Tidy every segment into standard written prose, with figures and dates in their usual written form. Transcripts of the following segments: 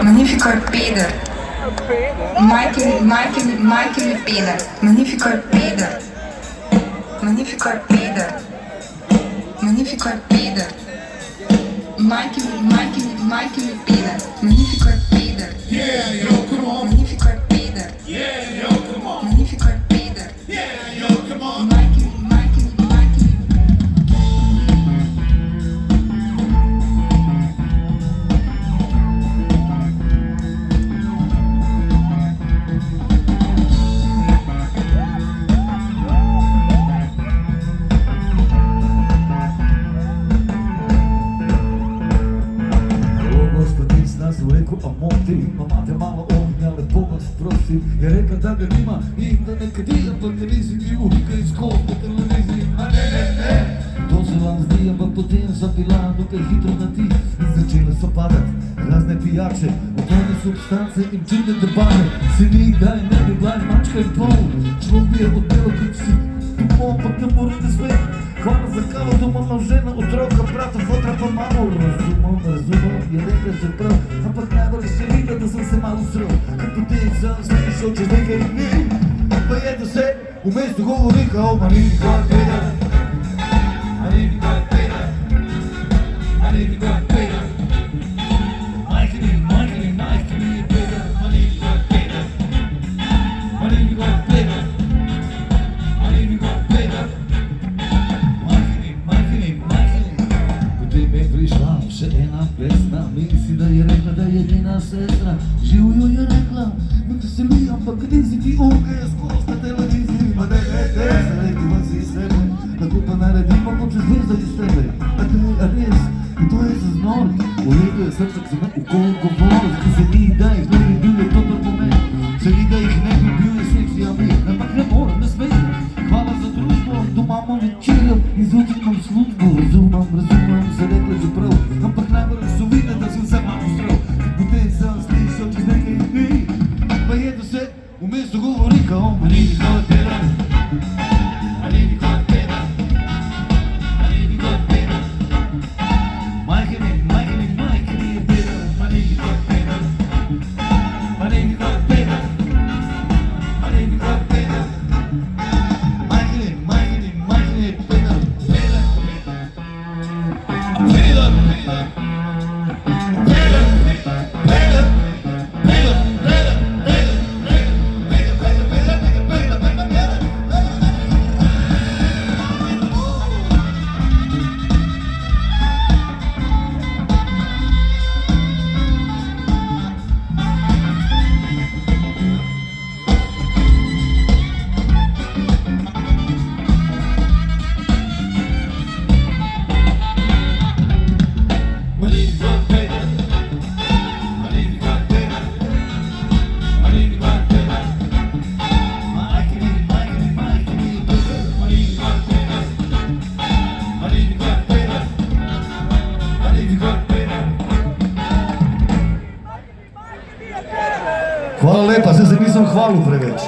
Magnifico il Peter. Michael Peter. Magnifico il Peter. Magnifico il Peter. Magnifico il Peter. Michael Peter. Magnifico il Peter. Yeah, yo, come on. Magnifico il Peter. Yeah, yo, come on. Magnifico il Peter. Yeah, yo, come on. Michael. Sam rekao, a moti, mate malo ognja, lepo vas prosim. Je rekla da ga nima in da nekad idem pa televiziji ti uvika iz kost po televiziji. A ne, to se vam zdi, ampak potem sem bila dokaj hitro na ti in začele so padat razne pijače, opojne substance in čudne debate. Se ni, da je ne bi bila mačka in pol, človek bi je odpelo kot si, tu ampak ne more da sve. Hvala za kavo, doma imam žena, otroka, brata, fotra pa mamo. Razumem, je rekla že prav, ampak najbolj še videla, da sem se malo sral. Ker potem sem slišal čez nekaj dni, pa je da se v mestu govori kao Magnifico il Peter. Magnifico il Peter. Magnifico il Peter. Majhni je Peter. Magnifico il Peter. Magnifico il Peter. Magnifico il Peter. Potem je prišla še ena pesna, misli, da je rekla, da je njena sestra. Živijo je rekla, me veseli, ampak gdje si ti onke skozi na televiziji. Ma ne, zareki vas iz sebe, tako pa naredim, pa počeš zvezda iz tebe. A res, in to je za znor, uleto je srček za me, v koliko govor, ki se ni, da jih ne bi bil, je to pomen. Se ni, da jih ne bi bil, je seksi, a mi, ampak ne morem, ne smem. Hvala za družbo, doma imam večerjo in zjutraj imam službo. Razumem, se rekla že prav, ampak najbolj so videli, da sem se malo stral. Potem sem slišal čez nekaj dni, pa je da se v mestu govori kao Magnifico il Peter. Magnifico il Peter. Magnifico il Peter. Majhni je Peter. Magnifico il Peter. Magnifico il Peter. Magnifico il Peter. Majhni je Peter. Hvala lepa, zdaj se nisem hvalil preveč.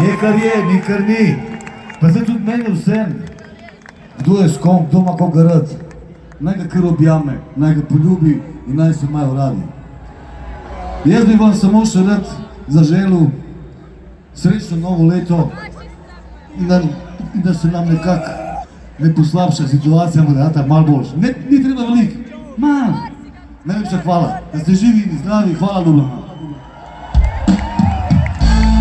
Je kar je, ni kar ni. Pa zdaj tudi meni vsem, kdo je s kom, kdo ima koga rad. Naj ga kar objame, naj ga poljubi in naj se imajo radi. Jaz bi vam samo še rad zaželil srečno novo leto in da se nam nekako ne poslabša situacija, da je malo boljša. Ni treba veliko, malo. Najlepša hvala, da ste živi in zdravi, hvala Ljubljana.